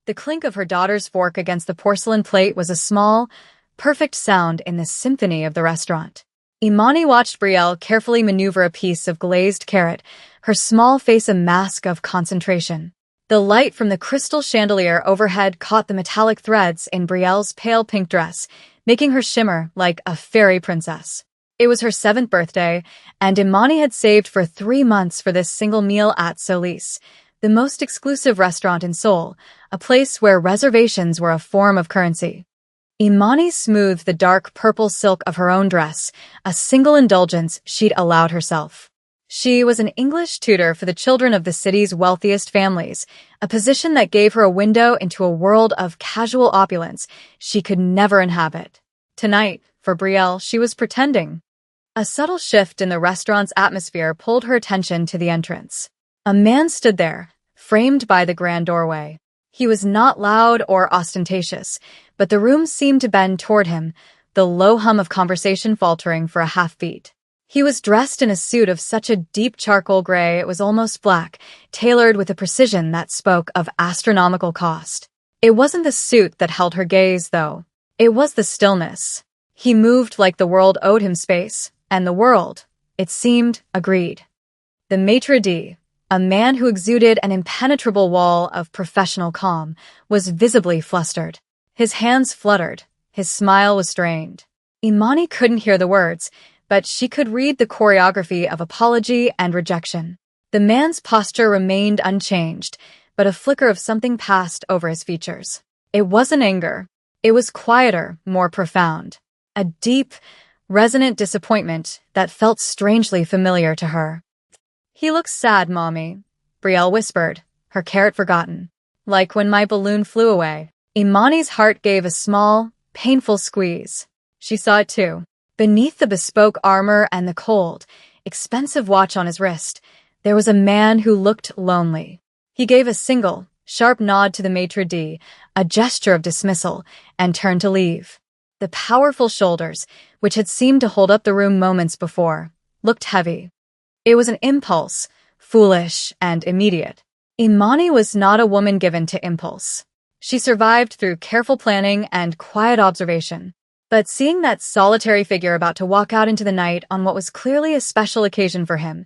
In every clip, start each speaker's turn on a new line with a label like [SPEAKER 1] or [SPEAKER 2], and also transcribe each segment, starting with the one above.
[SPEAKER 1] The clink of her daughter's fork against the porcelain plate was a small, perfect sound in the symphony of the restaurant. Imani watched Brielle carefully maneuver a piece of glazed carrot, her small face a mask of concentration. The light from the crystal chandelier overhead caught the metallic threads in Brielle's pale pink dress, making her shimmer like a fairy princess. It was her 7th birthday, and Imani had saved for 3 months for this single meal at Solis, the most exclusive restaurant in Seoul, a place where reservations were a form of currency. Imani smoothed the dark purple silk of her own dress, a single indulgence she'd allowed herself. She was an English tutor for the children of the city's wealthiest families, a position that gave her a window into a world of casual opulence she could never inhabit. Tonight, for Brielle, she was pretending. A subtle shift in the restaurant's atmosphere pulled her attention to the entrance. A man stood there, framed by the grand doorway. He was not loud or ostentatious, but the room seemed to bend toward him, the low hum of conversation faltering for a half-beat. He was dressed in a suit of such a deep charcoal gray it was almost black, tailored with a precision that spoke of astronomical cost. It wasn't the suit that held her gaze, though. It was the stillness. He moved like the world owed him space, and the world, it seemed, agreed. The maitre d', a man who exuded an impenetrable wall of professional calm, was visibly flustered. His hands fluttered, his smile was strained. Imani couldn't hear the words, but she could read the choreography of apology and rejection. The man's posture remained unchanged, but a flicker of something passed over his features. It wasn't anger. It was quieter, more profound. A deep, resonant disappointment that felt strangely familiar to her. "He looks sad, Mommy," Brielle whispered, her carrot forgotten. "Like when my balloon flew away." Imani's heart gave a small, painful squeeze. She saw it too. Beneath the bespoke armor and the cold, expensive watch on his wrist, there was a man who looked lonely. He gave a single, sharp nod to the maitre d', a gesture of dismissal, and turned to leave. The powerful shoulders, which had seemed to hold up the room moments before, looked heavy. It was an impulse, foolish and immediate. Imani was not a woman given to impulse. She survived through careful planning and quiet observation. But seeing that solitary figure about to walk out into the night on what was clearly a special occasion for him,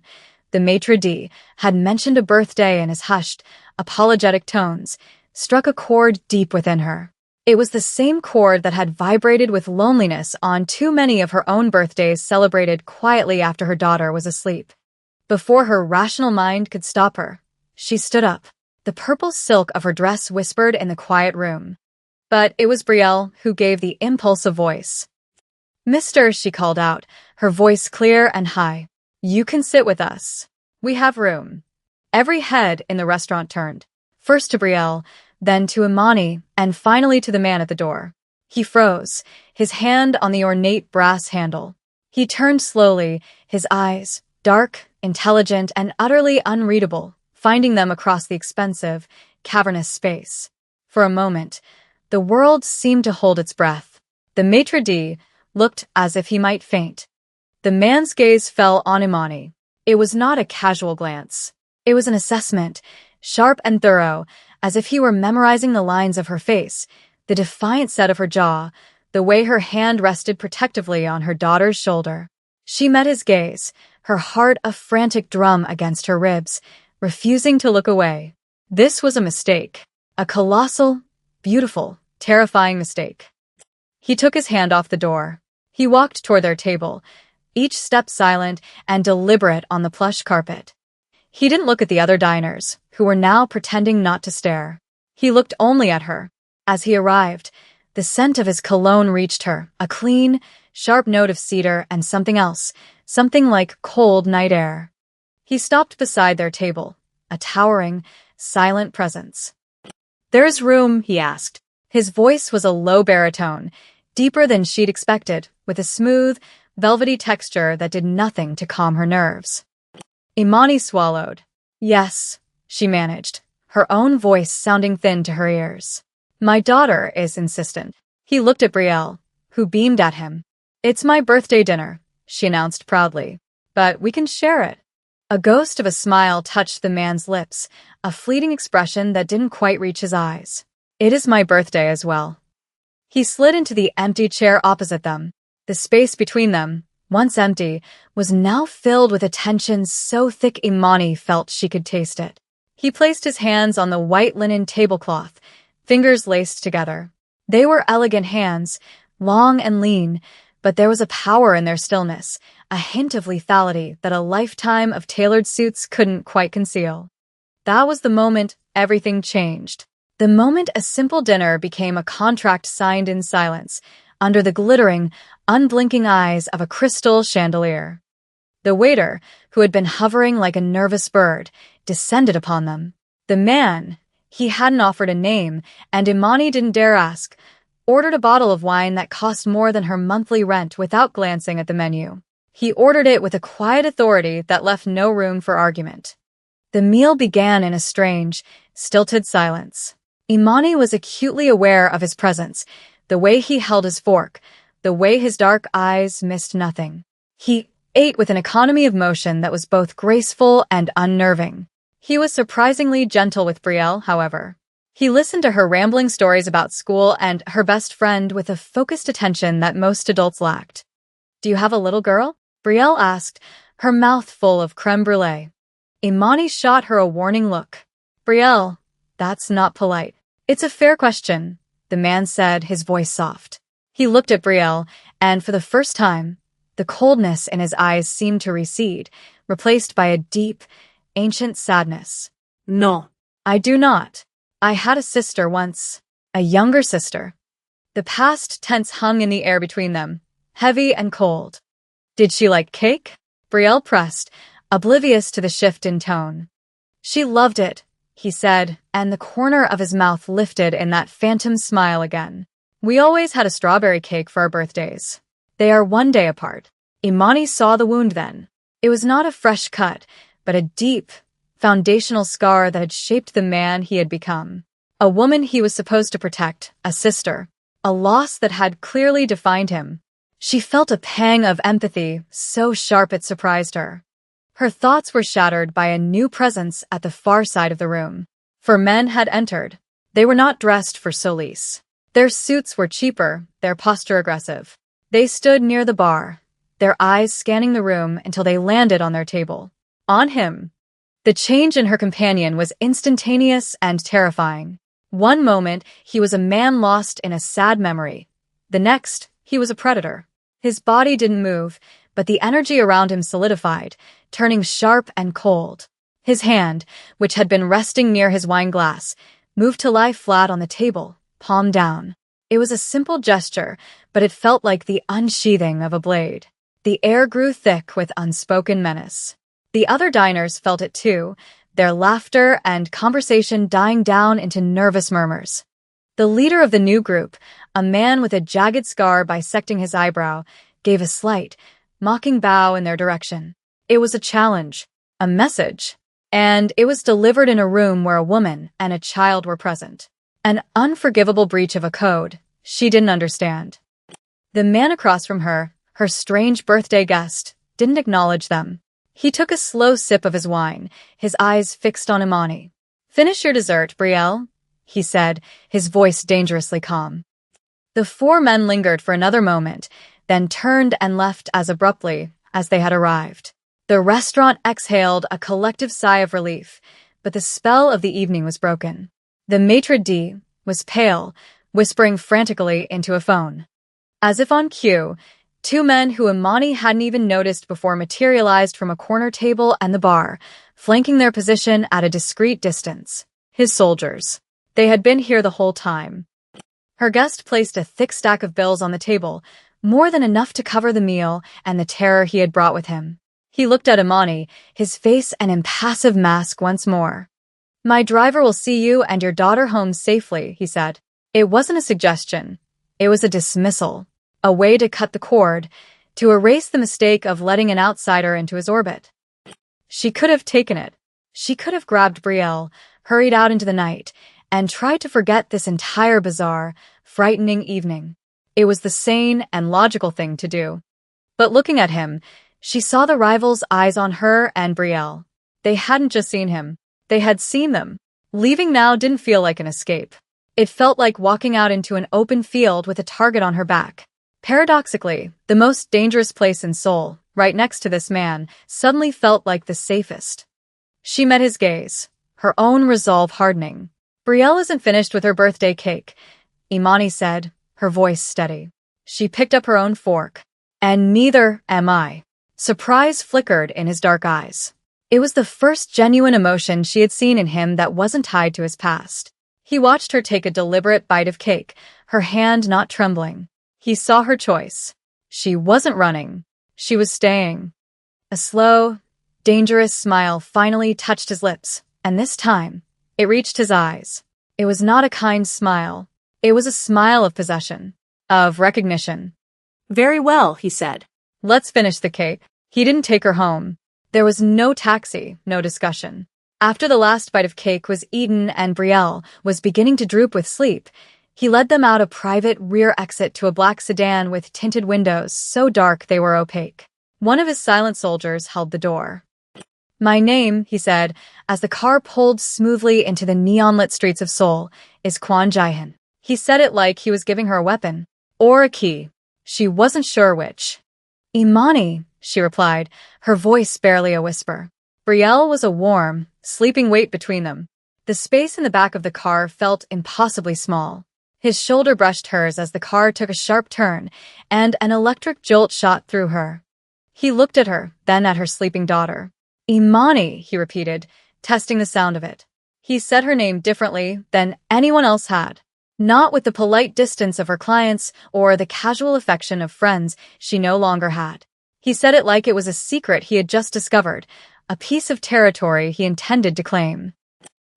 [SPEAKER 1] the maitre d' had mentioned a birthday in his hushed, apologetic tones, struck a chord deep within her. It was the same chord that had vibrated with loneliness on too many of her own birthdays celebrated quietly after her daughter was asleep. Before her rational mind could stop her, she stood up. The purple silk of her dress whispered in the quiet room. But it was Brielle who gave the impulse a voice. "Mister," she called out, her voice clear and high. "You can sit with us. We have room." Every head in the restaurant turned, first to Brielle, then to Imani, and finally to the man at the door. He froze, his hand on the ornate brass handle. He turned slowly, his eyes, dark, intelligent, and utterly unreadable, finding them across the expensive, cavernous space. For a moment, the world seemed to hold its breath. The maitre d' looked as if he might faint. The man's gaze fell on Imani. It was not a casual glance. It was an assessment, sharp and thorough, as if he were memorizing the lines of her face, the defiant set of her jaw, the way her hand rested protectively on her daughter's shoulder. She met his gaze, her heart a frantic drum against her ribs, refusing to look away. This was a mistake. A colossal, beautiful, terrifying mistake. He took his hand off the door. He walked toward their table, each step silent and deliberate on the plush carpet. He didn't look at the other diners, who were now pretending not to stare. He looked only at her. As he arrived, the scent of his cologne reached her, a clean, sharp note of cedar and something else, something like cold night air. He stopped beside their table, a towering, silent presence. "There's room," he asked. His voice was a low baritone, deeper than she'd expected, with a smooth, velvety texture that did nothing to calm her nerves. Imani swallowed. "Yes," she managed, her own voice sounding thin to her ears. "My daughter is insistent." He looked at Brielle, who beamed at him. "It's my birthday dinner," she announced proudly, "but we can share it." A ghost of a smile touched the man's lips, a fleeting expression that didn't quite reach his eyes. It is my birthday as well. He slid into the empty chair opposite them. The space between them, once empty, was now filled with a tension so thick Imani felt she could taste it. He placed his hands on the white linen tablecloth, fingers laced together. They were elegant hands, long and lean, but there was a power in their stillness, a hint of lethality that a lifetime of tailored suits couldn't quite conceal. That was the moment everything changed. The moment a simple dinner became a contract signed in silence, under the glittering, unblinking eyes of a crystal chandelier. The waiter, who had been hovering like a nervous bird, descended upon them. The man, he hadn't offered a name, and Imani didn't dare ask, ordered a bottle of wine that cost more than her monthly rent without glancing at the menu. He ordered it with a quiet authority that left no room for argument. The meal began in a strange, stilted silence. Imani was acutely aware of his presence, the way he held his fork, the way his dark eyes missed nothing. He ate with an economy of motion that was both graceful and unnerving. He was surprisingly gentle with Brielle, however. He listened to her rambling stories about school and her best friend with a focused attention that most adults lacked. "Do you have a little girl?" Brielle asked, her mouth full of creme brulee. Imani shot her a warning look. "Brielle, that's not polite." "It's a fair question," the man said, his voice soft. He looked at Brielle, and for the first time, the coldness in his eyes seemed to recede, replaced by a deep, ancient sadness.
[SPEAKER 2] "No.
[SPEAKER 1] "I do not. I had a sister once. A younger sister." The past tense hung in the air between them, heavy and cold. "Did she like cake?" Brielle pressed, oblivious to the shift in tone. "She loved it," he said, and the corner of his mouth lifted in that phantom smile again. "We always had a strawberry cake for our birthdays. They are one day apart." Imani saw the wound then. It was not a fresh cut, but a deep, foundational scar that had shaped the man he had become. A woman he was supposed to protect, a sister, a loss that had clearly defined him. She felt a pang of empathy, so sharp it surprised her. Her thoughts were shattered by a new presence at the far side of the room. For men had entered. They were not dressed for Solis. Their suits were cheaper, their posture aggressive. They stood near the bar, their eyes scanning the room until they landed on their table. On him. The change in her companion was instantaneous and terrifying. One moment, he was a man lost in a sad memory. The next, he was a predator. His body didn't move, but the energy around him solidified, turning sharp and cold. His hand, which had been resting near his wine glass, moved to lie flat on the table, palm down. It was a simple gesture, but it felt like the unsheathing of a blade. The air grew thick with unspoken menace. The other diners felt it too, their laughter and conversation dying down into nervous murmurs. The leader of the new group, a man with a jagged scar bisecting his eyebrow, gave a slight, mocking bow in their direction. It was a challenge, a message, and it was delivered in a room where a woman and a child were present. An unforgivable breach of a code she didn't understand. The man across from her, her strange birthday guest, didn't acknowledge them. He took a slow sip of his wine, his eyes fixed on Imani. "Finish your dessert, Brielle," he said, his voice dangerously calm. The four men lingered for another moment, then turned and left as abruptly as they had arrived. The restaurant exhaled a collective sigh of relief, but the spell of the evening was broken. The maitre d' was pale, whispering frantically into a phone. As if on cue, two men who Imani hadn't even noticed before materialized from a corner table and the bar, flanking their position at a discreet distance. His soldiers. They had been here the whole time. Her guest placed a thick stack of bills on the table, more than enough to cover the meal and the terror he had brought with him. He looked at Imani, his face an impassive mask once more. "My driver will see you and your daughter home safely," he said. It wasn't a suggestion. It was a dismissal, a way to cut the cord, to erase the mistake of letting an outsider into his orbit. She could have taken it. She could have grabbed Brielle, hurried out into the night, and tried to forget this entire bizarre, frightening evening. It was the sane and logical thing to do. But looking at him, she saw the rival's eyes on her and Brielle. They hadn't just seen him. They had seen them. Leaving now didn't feel like an escape. It felt like walking out into an open field with a target on her back. Paradoxically, the most dangerous place in Seoul, right next to this man, suddenly felt like the safest. She met his gaze, her own resolve hardening. "Brielle isn't finished with her birthday cake," Imani said, her voice steady. She picked up her own fork. "And neither am I." Surprise flickered in his dark eyes. It was the first genuine emotion she had seen in him that wasn't tied to his past. He watched her take a deliberate bite of cake, her hand not trembling. He saw her choice. She wasn't running. She was staying. A slow, dangerous smile finally touched his lips, and this time, it reached his eyes. It was not a kind smile. It was a smile of possession, of recognition.
[SPEAKER 2] "Very well," he said.
[SPEAKER 1] "Let's finish the cake." He didn't take her home. There was no taxi, no discussion. After the last bite of cake was eaten and Brielle was beginning to droop with sleep, he led them out a private rear exit to a black sedan with tinted windows so dark they were opaque. One of his silent soldiers held the door. "My name," he said, as the car pulled smoothly into the neon-lit streets of Seoul, "is Kwon Jae-hyun." He said it like he was giving her a weapon. Or a key. She wasn't sure which. "Imani," she replied, her voice barely a whisper. Brielle was a warm, sleeping weight between them. The space in the back of the car felt impossibly small. His shoulder brushed hers as the car took a sharp turn, and an electric jolt shot through her. He looked at her, then at her sleeping daughter. "Imani," he repeated, testing the sound of it. He said her name differently than anyone else had. Not with the polite distance of her clients or the casual affection of friends she no longer had. He said it like it was a secret he had just discovered, a piece of territory he intended to claim.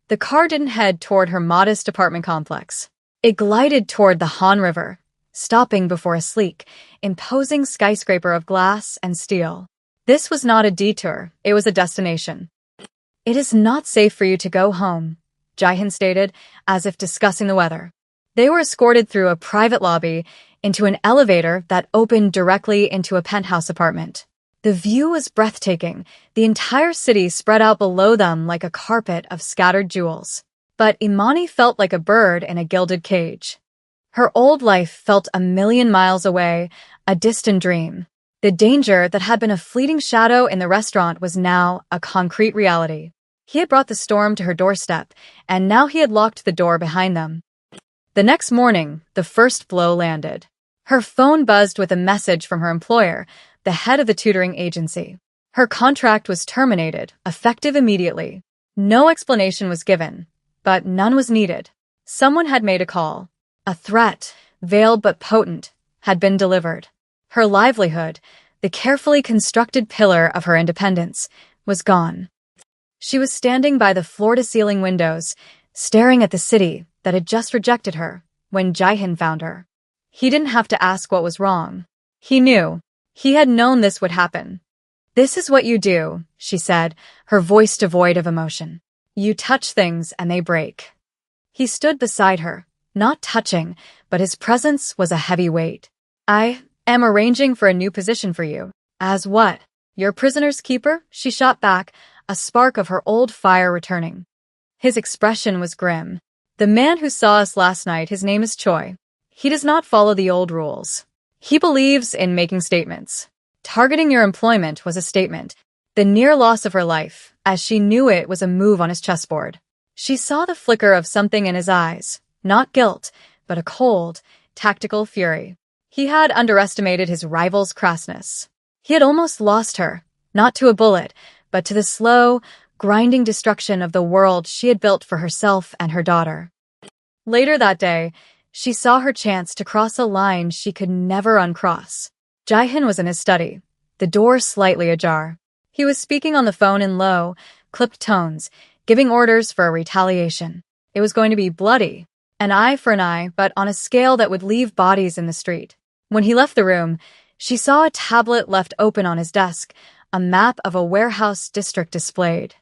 [SPEAKER 1] The car didn't head toward her modest apartment complex. It glided toward the Han River, stopping before a sleek, imposing skyscraper of glass and steel. This was not a detour, it was a destination. "It is not safe for you to go home," Jae-hyun stated, as if discussing the weather. They were escorted through a private lobby into an elevator that opened directly into a penthouse apartment. The view was breathtaking, the entire city spread out below them like a carpet of scattered jewels. But Imani felt like a bird in a gilded cage. Her old life felt a million miles away, a distant dream. The danger that had been a fleeting shadow in the restaurant was now a concrete reality. He had brought the storm to her doorstep, and now he had locked the door behind them. The next morning, the first blow landed. Her phone buzzed with a message from her employer, the head of the tutoring agency. Her contract was terminated, effective immediately. No explanation was given, but none was needed. Someone had made a call. A threat, veiled but potent, had been delivered. Her livelihood, the carefully constructed pillar of her independence, was gone. She was standing by the floor-to-ceiling windows, staring at the city that had just rejected her, when Jae-hyun found her. He didn't have to ask what was wrong. He knew. He had known this would happen. "This is what you do," she said, her voice devoid of emotion. "You touch things and they break." He stood beside her, not touching, but his presence was a heavy weight. "I am arranging for a new position for you." "As what?" "Your prisoner's keeper?" she shot back, a spark of her old fire returning. His expression was grim. "The man who saw us last night, his name is Choi. He does not follow the old rules. He believes in making statements. Targeting your employment was a statement. The near loss of her life, as she knew it, was a move on his chessboard." She saw the flicker of something in his eyes, not guilt, but a cold, tactical fury. He had underestimated his rival's crassness. He had almost lost her, not to a bullet, but to the slow, grinding destruction of the world she had built for herself and her daughter. Later that day, she saw her chance to cross a line she could never uncross. Jae-hyun was in his study, the door slightly ajar. He was speaking on the phone in low, clipped tones, giving orders for a retaliation. It was going to be bloody, an eye for an eye, but on a scale that would leave bodies in the street. When he left the room, she saw a tablet left open on his desk, a map of a warehouse district displayed.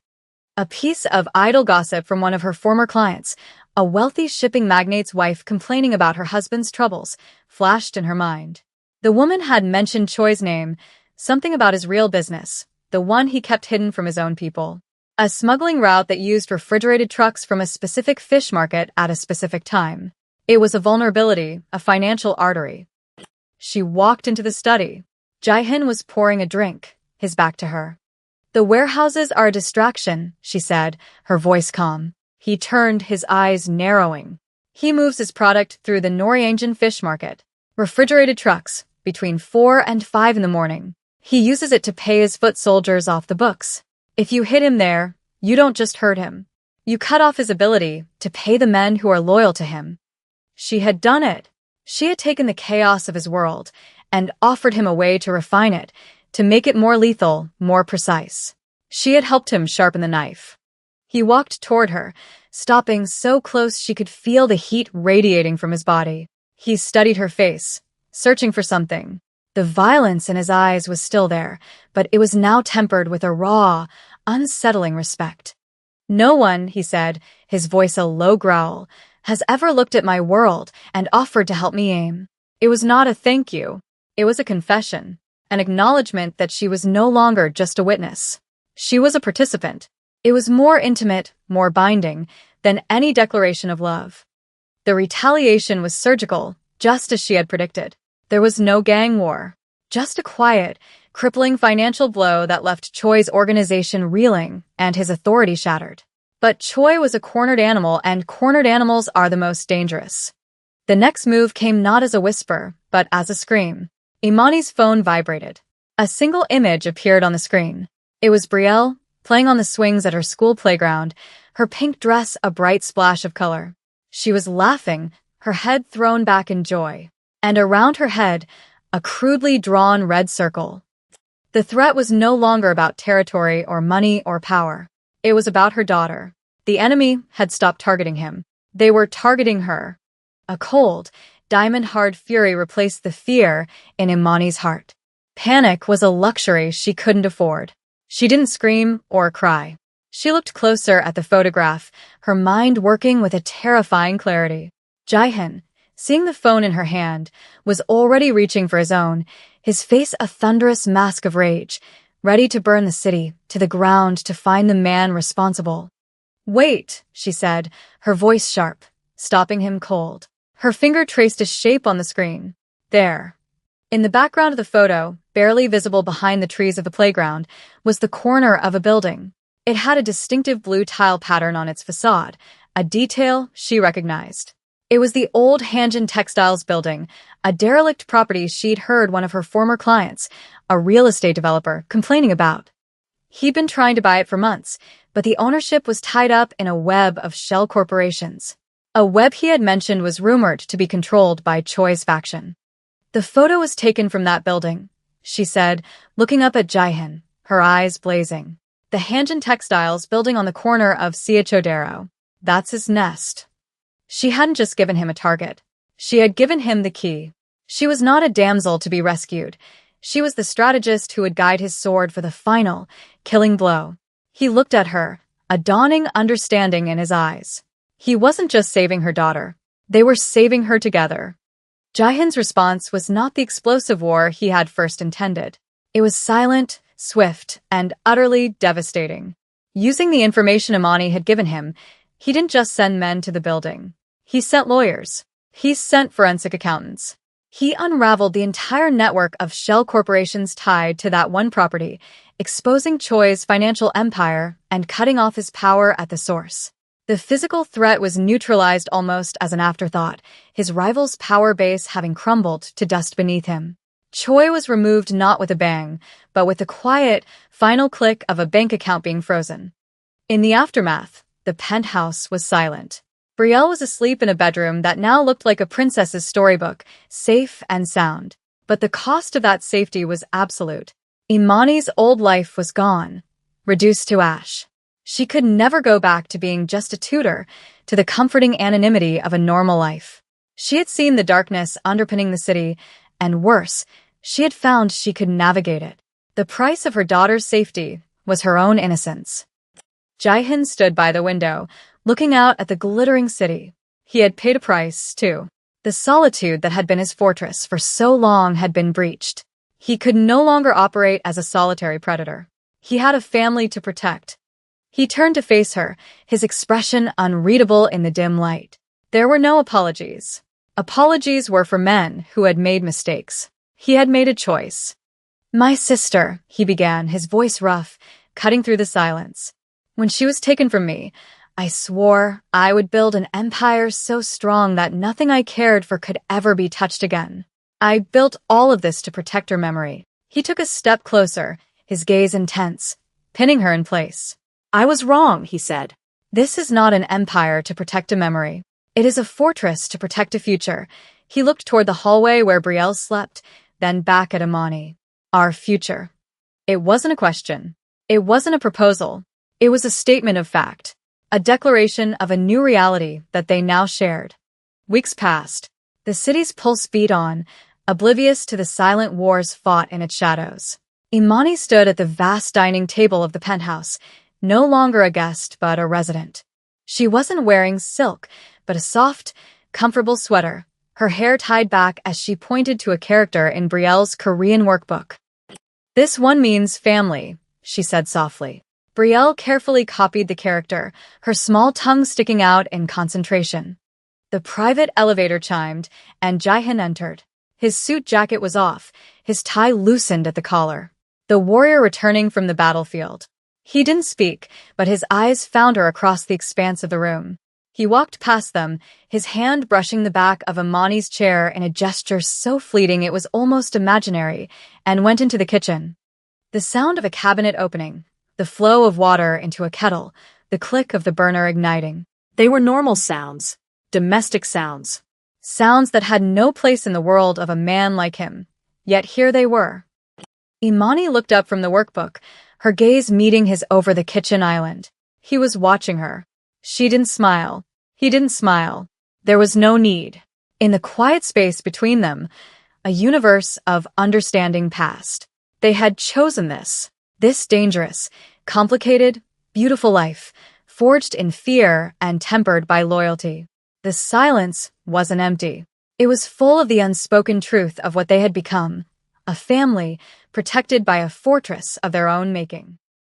[SPEAKER 1] A piece of idle gossip from one of her former clients, a wealthy shipping magnate's wife complaining about her husband's troubles, flashed in her mind. The woman had mentioned Choi's name, something about his real business, the one he kept hidden from his own people. a smuggling route that used refrigerated trucks from a specific fish market at a specific time. It was a vulnerability, a financial artery. She walked into the study. Jaehyun was pouring a drink, his back to her. "The warehouses are a distraction," she said, her voice calm. He turned, his eyes narrowing. "He moves his product through the Norwegian fish market. Refrigerated trucks, between 4 and 5 in the morning. He uses it to pay his foot soldiers off the books. If you hit him there, you don't just hurt him. You cut off his ability to pay the men who are loyal to him." She had done it. She had taken the chaos of his world and offered him a way to refine it, to make it more lethal, more precise. She had helped him sharpen the knife. He walked toward her, stopping so close she could feel the heat radiating from his body. He studied her face, searching for something. The violence in his eyes was still there, but it was now tempered with a raw, unsettling respect. "No one," he said, his voice a low growl, "has ever looked at my world and offered to help me aim." It was not a thank you. It was a confession, an acknowledgement that she was no longer just a witness. She was a participant. It was more intimate, more binding, than any declaration of love. The retaliation was surgical, just as she had predicted. There was no gang war, just a quiet, crippling financial blow that left Choi's organization reeling and his authority shattered. But Choi was a cornered animal, and cornered animals are the most dangerous. The next move came not as a whisper, but as a scream. Imani's phone vibrated. A single image appeared on the screen. It was Brielle, playing on the swings at her school playground, her pink dress a bright splash of color. She was laughing, her head thrown back in joy. And around her head, a crudely drawn red circle. The threat was no longer about territory or money or power. It was about her daughter. The enemy had stopped targeting him. They were targeting her. A cold, diamond-hard fury replaced the fear in Imani's heart. Panic was a luxury she couldn't afford. She didn't scream or cry. She looked closer at the photograph, her mind working with a terrifying clarity. Jaehyun, seeing the phone in her hand, was already reaching for his own, his face a thunderous mask of rage, ready to burn the city to the ground to find the man responsible. "Wait," she said, her voice sharp, stopping him cold. Her finger traced a shape on the screen. There. In the background of the photo, barely visible behind the trees of the playground, was the corner of a building. It had a distinctive blue tile pattern on its facade, a detail she recognized. It was the old Hanjin Textiles building, a derelict property she'd heard one of her former clients, a real estate developer, complaining about. He'd been trying to buy it for months, but the ownership was tied up in a web of shell corporations. A web he had mentioned was rumored to be controlled by Choi's faction. "The photo was taken from that building," she said, looking up at Jaehyun, her eyes blazing. "The Hanjin Textiles building on the corner of Siachodero. That's his nest." She hadn't just given him a target. She had given him the key. She was not a damsel to be rescued. She was the strategist who would guide his sword for the final, killing blow. He looked at her, a dawning understanding in his eyes. He wasn't just saving her daughter. They were saving her together. Jaehyun's response was not the explosive war he had first intended. It was silent, swift, and utterly devastating. Using the information Imani had given him, he didn't just send men to the building. He sent lawyers. He sent forensic accountants. He unraveled the entire network of shell corporations tied to that one property, exposing Choi's financial empire and cutting off his power at the source. The physical threat was neutralized almost as an afterthought, his rival's power base having crumbled to dust beneath him. Choi was removed not with a bang, but with the quiet, final click of a bank account being frozen. In the aftermath, the penthouse was silent. Brielle was asleep in a bedroom that now looked like a princess's storybook, safe and sound. But the cost of that safety was absolute. Imani's old life was gone, reduced to ash. She could never go back to being just a tutor, to the comforting anonymity of a normal life. She had seen the darkness underpinning the city, and worse, she had found she could navigate it. The price of her daughter's safety was her own innocence. Jaehyun stood by the window, looking out at the glittering city. He had paid a price, too. The solitude that had been his fortress for so long had been breached. He could no longer operate as a solitary predator. He had a family to protect. He turned to face her, his expression unreadable in the dim light. There were no apologies. Apologies were for men who had made mistakes. He had made a choice. "My sister," he began, his voice rough, cutting through the silence. "When she was taken from me, I swore I would build an empire so strong that nothing I cared for could ever be touched again. I built all of this to protect her memory." He took a step closer, his gaze intense, pinning her in place.
[SPEAKER 2] "I was wrong," he said.
[SPEAKER 1] "This is not an empire to protect a memory. It is a fortress to protect a future." He looked toward the hallway where Brielle slept, then back at Imani. "Our future." It wasn't a question. It wasn't a proposal. It was a statement of fact. A declaration of a new reality that they now shared. Weeks passed. The city's pulse beat on, oblivious to the silent wars fought in its shadows. Imani stood at the vast dining table of the penthouse, no longer a guest but a resident. She wasn't wearing silk, but a soft, comfortable sweater, her hair tied back as she pointed to a character in Brielle's Korean workbook. "This one means family," she said softly. Brielle carefully copied the character, her small tongue sticking out in concentration. The private elevator chimed, and Jaihan entered. His suit jacket was off, his tie loosened at the collar. The warrior returning from the battlefield. He didn't speak, but his eyes found her across the expanse of the room. He walked past them, his hand brushing the back of Imani's chair in a gesture so fleeting it was almost imaginary, and went into the kitchen. The sound of a cabinet opening, the flow of water into a kettle, the click of the burner igniting.
[SPEAKER 2] They were normal sounds, domestic sounds.
[SPEAKER 1] Sounds that had no place in the world of a man like him. Yet here they were. Imani looked up from the workbook, her gaze meeting his over the kitchen island. He was watching her. She didn't smile. He didn't smile. There was no need. In the quiet space between them, a universe of understanding passed. They had chosen this dangerous, complicated, beautiful life, forged in fear and tempered by loyalty. The silence wasn't empty. It was full of the unspoken truth of what they had become, a family protected by a fortress of their own making.